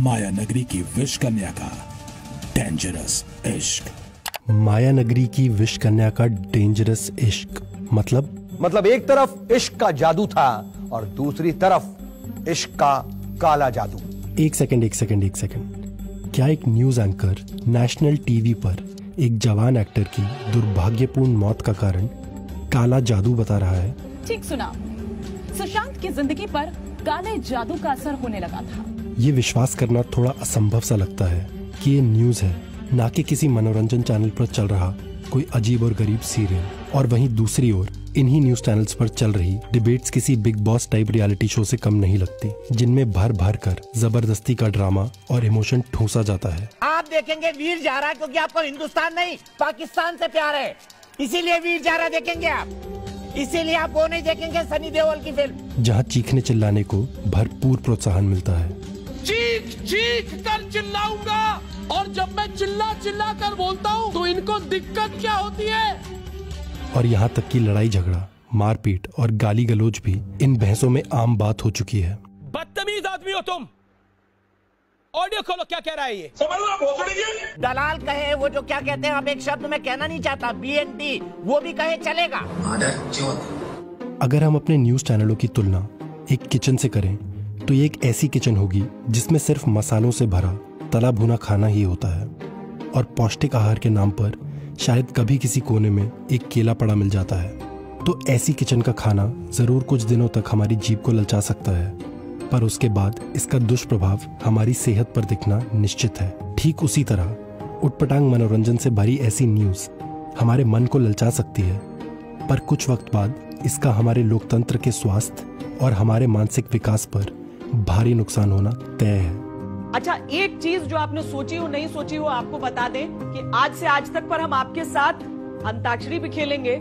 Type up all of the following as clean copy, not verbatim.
माया नगरी की विश कन्या का डेंजरस इश्क। माया नगरी की विश कन्या का डेंजरस इश्क मतलब एक तरफ इश्क का जादू था और दूसरी तरफ इश्क का काला जादू। एक सेकंड। क्या एक न्यूज एंकर नेशनल टीवी पर एक जवान एक्टर की दुर्भाग्यपूर्ण मौत का कारण काला जादू बता रहा है? ठीक सुना आपने। सुशांत की जिंदगी पर काले जादू का असर होने लगा था। ये विश्वास करना थोड़ा असंभव सा लगता है कि ये न्यूज है, ना कि किसी मनोरंजन चैनल पर चल रहा कोई अजीब और गरीब सीरियल। और वहीं दूसरी ओर इन्हीं न्यूज चैनल्स पर चल रही डिबेट्स किसी big boss type reality show से कम नहीं लगती, जिनमें भर भर कर जबरदस्ती का ड्रामा और इमोशन ठूंसा जाता है। आप देखेंगे वीर जारा, क्योंकि आपको हिंदुस्तान नहीं पाकिस्तान से प्यार है, इसीलिए वीर जारा देखेंगे आप। इसीलिए आप वो नहीं देखेंगे सनी देओल की फिल्म, जहाँ चीखने चिल्लाने को भरपूर प्रोत्साहन मिलता है। चीख कर चिल्लाऊंगा, और जब मैं चिल्ला कर बोलता हूँ तो इनको दिक्कत क्या होती है? और यहाँ तक कि लड़ाई झगड़ा, मारपीट और गाली गलौज भी इन बहसों में आम बात हो चुकी है। बदतमीज आदमी हो तुम। ऑडियो खोलो, क्या कह रहा है ये? दलाल कहे, वो जो क्या कहते हैं, अब एक शब्द मैं कहना नहीं चाहता, BNT, वो भी कहे चलेगा। अगर हम अपने न्यूज चैनलों की तुलना एक किचन से करें तो ये एक ऐसी किचन होगी जिसमें सिर्फ मसालों से भरा तला भुना खाना ही होता है, और पौष्टिक आहार के नाम पर शायद कभी किसी कोने में एक केला पड़ा मिल जाता है। तो ऐसी किचन का खाना जरूर कुछ दिनों तक हमारी जीभ को ललचा सकता है, पर उसके बाद इसका दुष्प्रभाव हमारी सेहत पर दिखना निश्चित है। ठीक उसी तरह उटपटांग मनोरंजन से भरी ऐसी न्यूज हमारे मन को ललचा सकती है, पर कुछ वक्त बाद इसका हमारे लोकतंत्र के स्वास्थ्य और हमारे मानसिक विकास पर भारी नुकसान होना तय है। अच्छा, एक चीज जो आपने सोची हो नहीं सोची हो आपको बता दें कि आज से आज तक पर हम आपके साथ अंताक्षरी भी खेलेंगे।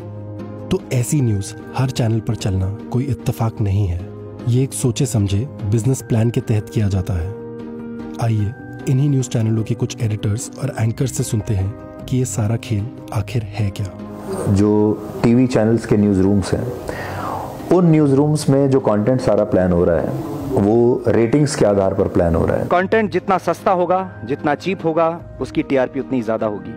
तो ऐसी न्यूज हर चैनल पर चलना कोई इत्तेफाक नहीं है, ये एक सोचे समझे बिजनेस प्लान के तहत किया जाता है। आइए इन्हीं न्यूज चैनलों के कुछ एडिटर्स और एंकर्स से सुनते हैं कि ये सारा खेल आखिर है क्या। जो टीवी चैनल्स के न्यूज रूम्स हैं, उन न्यूज रूम्स में जो कंटेंट सारा प्लान हो रहा है वो रेटिंग्स के आधार पर प्लान हो रहा है। कंटेंट जितना सस्ता होगा, जितना चीप होगा, उसकी टीआरपी उतनी ज्यादा होगी।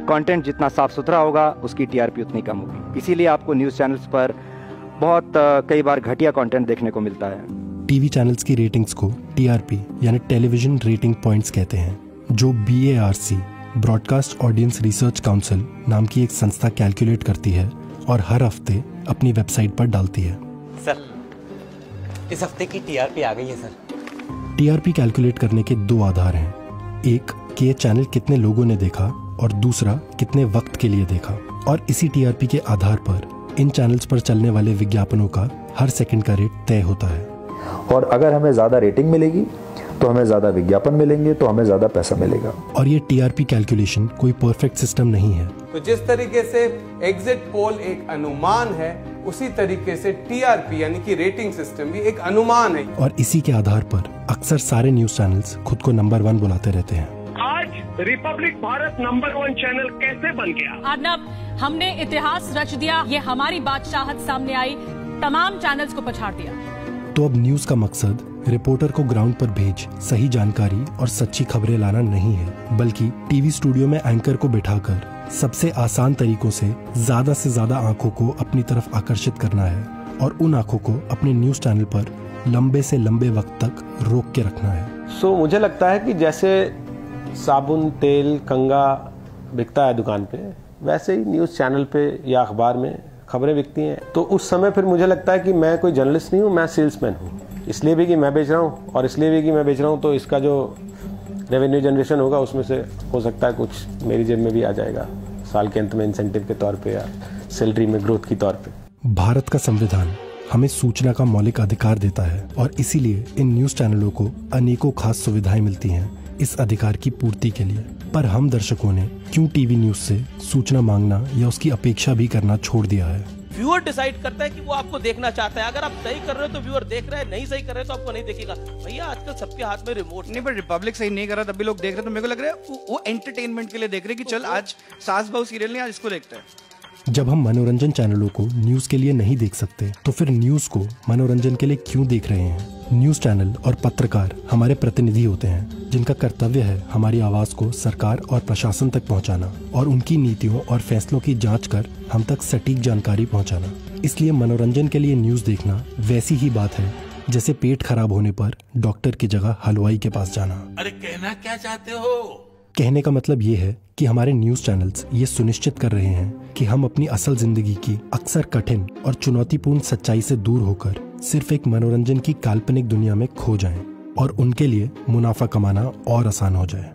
कंटेंट जितना साफ सुथरा होगा, उसकी टीआरपी उतनी कम होगी। इसीलिए आपको न्यूज चैनल्स पर बहुत कई बार घटिया कंटेंट देखने को मिलता है। टीवी चैनल्स की रेटिंग्स को टीआरपी यानी टेलीविजन रेटिंग पॉइंट्स कहते हैं, जो BARC broadcast audience research council नाम की एक संस्था कैलकुलेट करती है और हर हफ्ते अपनी वेबसाइट पर डालती है। सर, इस हफ्ते की टीआरपी आ गई है सर। टीआरपी कैलकुलेट करने के दो आधार हैं, एक कि ये चैनल कितने लोगों ने देखा और दूसरा कितने वक्त के लिए देखा। और इसी टीआरपी के आधार पर इन चैनल्स पर चलने वाले विज्ञापनों का हर सेकंड का रेट तय होता है। और अगर हमें ज्यादा रेटिंग मिलेगी तो हमें ज्यादा विज्ञापन मिलेंगे, तो हमें ज्यादा पैसा मिलेगा। और ये टीआरपी कैलकुलेशन कोई परफेक्ट सिस्टम नहीं है। तो जिस तरीके से एग्जिट पोल एक अनुमान है, उसी तरीके से टीआरपी यानी कि रेटिंग सिस्टम भी एक अनुमान है। और इसी के आधार पर अक्सर सारे न्यूज चैनल्स खुद को नंबर 1 बुलाते रहते हैं। आज रिपब्लिक भारत नंबर 1 चैनल कैसे बन गया? अर्नब, हमने इतिहास रच दिया, ये हमारी बादशाहत सामने आई, तमाम चैनल्स को पछाड़ दिया। तो अब न्यूज का मकसद रिपोर्टर को ग्राउंड पर भेज सही जानकारी और सच्ची खबरें लाना नहीं है, बल्कि टीवी स्टूडियो में एंकर को बिठाकर सबसे आसान तरीकों से ज्यादा आंखों को अपनी तरफ आकर्षित करना है और उन आंखों को अपने न्यूज चैनल पर लंबे से लंबे वक्त तक रोक के रखना है। मुझे लगता है कि जैसे साबुन, तेल, कंघा बिकता है दुकान पे, वैसे ही न्यूज चैनल पे या अखबार में खबरें बिकती हैं। तो उस समय फिर मुझे लगता है कि मैं कोई जर्नलिस्ट नहीं हूँ, मैं सेल्समैन हूँ। इसलिए भी कि मैं बेच रहा हूँ और इसलिए भी कि मैं बेच रहा हूँ, तो इसका जो रेवेन्यू जनरेशन होगा उसमें से हो सकता है कुछ मेरी जेब में भी आ जाएगा साल के अंत में इंसेंटिव के तौर पे या सैलरी में ग्रोथ की तौर पे। भारत का संविधान हमें सूचना का मौलिक अधिकार देता है और इसीलिए इन न्यूज चैनलों को अनेकों खास सुविधाएं मिलती हैं इस अधिकार की पूर्ति के लिए। पर हम दर्शकों ने क्यों टीवी न्यूज से सूचना मांगना या उसकी अपेक्षा भी करना छोड़ दिया है? व्यूअर डिसाइड करता है कि वो आपको देखना चाहता है। अगर आप सही कर रहे हो तो व्यूअर देख रहा है, नहीं सही कर रहे हो तो आपको नहीं देखेगा। भैया आजकल सबके हाथ में रिमोट नहीं, पर रिपब्लिक सही नहीं कर रहा तब भी लोग देख रहे हैं, तो मेरे को लग रहा है वो एंटरटेनमेंट के लिए देख रहे हैं कि चल आज सास बहू सीरियल नहीं, आज इसको देखते हैं। जब हम मनोरंजन चैनलों को न्यूज के लिए नहीं देख सकते तो फिर न्यूज को मनोरंजन के लिए क्यों देख रहे हैं? न्यूज़ चैनल और पत्रकार हमारे प्रतिनिधि होते हैं, जिनका कर्तव्य है हमारी आवाज़ को सरकार और प्रशासन तक पहुंचाना और उनकी नीतियों और फैसलों की जांच कर हम तक सटीक जानकारी पहुंचाना। इसलिए मनोरंजन के लिए न्यूज़ देखना वैसी ही बात है जैसे पेट खराब होने पर डॉक्टर की जगह हलवाई के पास जाना। अरे कहना क्या चाहते हो? कहने का मतलब ये है कि हमारे न्यूज़ चैनल्स ये सुनिश्चित कर रहे हैं कि हम अपनी असल जिंदगी की अक्सर कठिन और चुनौतीपूर्ण सच्चाई से दूर होकर सिर्फ एक मनोरंजन की काल्पनिक दुनिया में खो जाएं और उनके लिए मुनाफा कमाना और आसान हो जाए।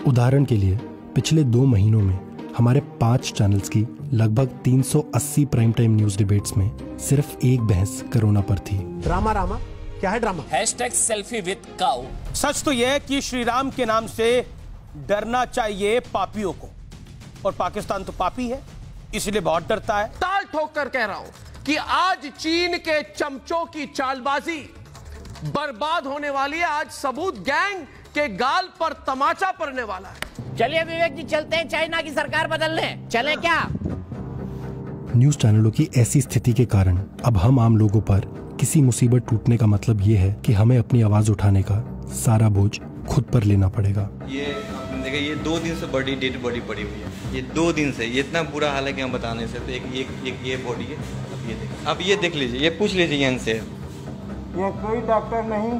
उदाहरण के लिए पिछले 2 महीनों में हमारे 5 चैनल्स की लगभग 380 प्राइम टाइम न्यूज डिबेट्स में सिर्फ एक बहस कोरोना पर थी। ड्रामा रामा क्या है ड्रामा? #सेल्फी विद काऊ। सच तो यह है कि श्री राम के नाम से डरना चाहिए पापियों को, और पाकिस्तान तो पापी है इसलिए बहुत डरता है। ताल ठोक कर कह रहा हूं कि आज चीन के चमचों की चालबाजी बर्बाद होने वाली है। आज सबूत गैंग के गाल पर तमाचा पड़ने वाला है। चलिए विवेक जी चलते हैं चाइना की सरकार बदलने, चले क्या? न्यूज चैनलों की ऐसी स्थिति के कारण अब हम आम लोगों पर किसी मुसीबत टूटने का मतलब ये है कि हमें अपनी आवाज उठाने का सारा बोझ खुद पर लेना पड़ेगा। ये देखिए, ये 2 दिन से बड़ी डेड बॉडी पड़ी हुई है। ये 2 दिन से ये इतना बुरा हाल है कि हम बता नहीं सकते। एक ये बॉडी है। अब ये देख लीजिए, ये पूछ लीजिए इनसे। यहाँ कोई डॉक्टर नहीं,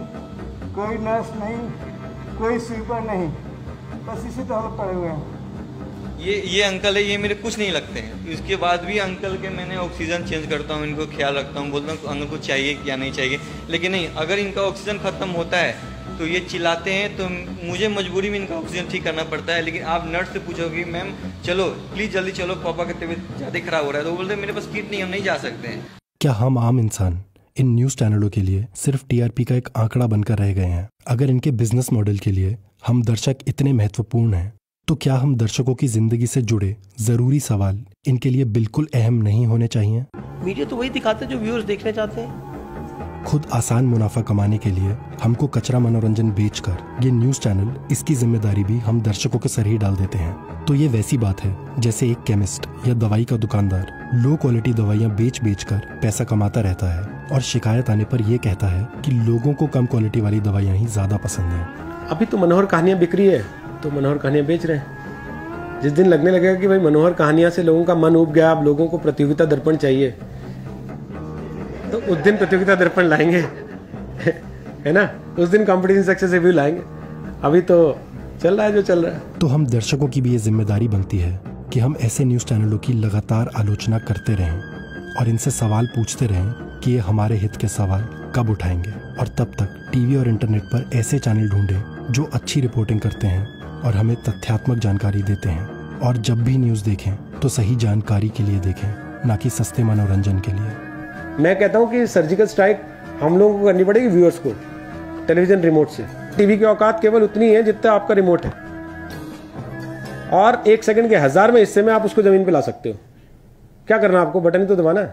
कोई नर्स नहीं, कोई स्वीपर नहीं, बस इसी तरह पड़े हुए हैं। ये अंकल है, ये मेरे कुछ नहीं लगते हैं। इसके बाद भी अंकल के मैंने ऑक्सीजन चेंज करता हूँ, इनको ख्याल रखता हूँ, बोलता हूँ अंकल को चाहिए या नहीं चाहिए, लेकिन नहीं, अगर इनका ऑक्सीजन खत्म होता है तो ये चिल्लाते हैं, तो मुझे मजबूरी में इनका ऑक्सीजन ठीक करना पड़ता है। लेकिन आप नर्स से पूछोगे मैम चलो प्लीज़ जल्दी चलो, पापा की तबीयत ज़्यादा खराब हो रहा है, तो वो बोलते हैं मेरे पास किट नहीं, हम नहीं जा सकते हैं। क्या हम आम इंसान इन न्यूज चैनलों के लिए सिर्फ टीआरपी का एक आंकड़ा बनकर रह गए हैं? अगर इनके बिजनेस मॉडल के लिए हम दर्शक इतने महत्वपूर्ण हैं, तो क्या हम दर्शकों की जिंदगी से जुड़े जरूरी सवाल इनके लिए बिल्कुल अहम नहीं होने चाहिए? मीडिया तो वही दिखाते जो व्यूअर्स देखना चाहते हैं। खुद आसान मुनाफा कमाने के लिए हमको कचरा मनोरंजन बेचकर ये न्यूज चैनल इसकी जिम्मेदारी भी हम दर्शकों के सर ही डाल देते हैं। तो ये वैसी बात है जैसे एक केमिस्ट या दवाई का दुकानदार लो क्वालिटी दवाइयाँ बेच कर पैसा कमाता रहता है और शिकायत आने पर यह कहता है कि लोगों को कम क्वालिटी वाली दवाइयाँ ही ज्यादा पसंद है। अभी तो मनोहर कहानियां बिक रही है तो मनोहर कहानियां बेच रहे हैं। जिस दिन लगने लगेगा कि भाई मनोहर कहानियां से लोगों का मन उब गया, अब लोगों को प्रतियोगिता दर्पण चाहिए, तो उस दिन प्रतियोगिता दर्पण लाएंगे है ना, उस दिन कंपटीशन सक्सेस रिव्यू लाएंगे। अभी तो चल रहा है जो चल रहा है। तो हम दर्शकों की भी ये जिम्मेदारी बनती है कि हम ऐसे न्यूज चैनलों की लगातार आलोचना करते रहें और इनसे सवाल पूछते रहें कि ये हमारे हित के सवाल कब उठाएंगे। और तब तक टीवी और इंटरनेट पर ऐसे चैनल ढूंढें जो अच्छी रिपोर्टिंग करते हैं और हमें तथ्यात्मक जानकारी देते हैं। और जब भी न्यूज देखें तो सही जानकारी के लिए देखें, ना कि सस्ते मनोरंजन के लिए। मैं कहता हूं कि सर्जिकल स्ट्राइक हम लोगों को करनी पड़ेगी व्यूअर्स को, टेलीविजन रिमोट से। टीवी की औकात केवल उतनी है जितना आपका रिमोट है, और 1 सेकंड के 1000वें हिस्से में आप उसको जमीन पे ला सकते हो। क्या करना आपको, बटन ही तो दबाना है।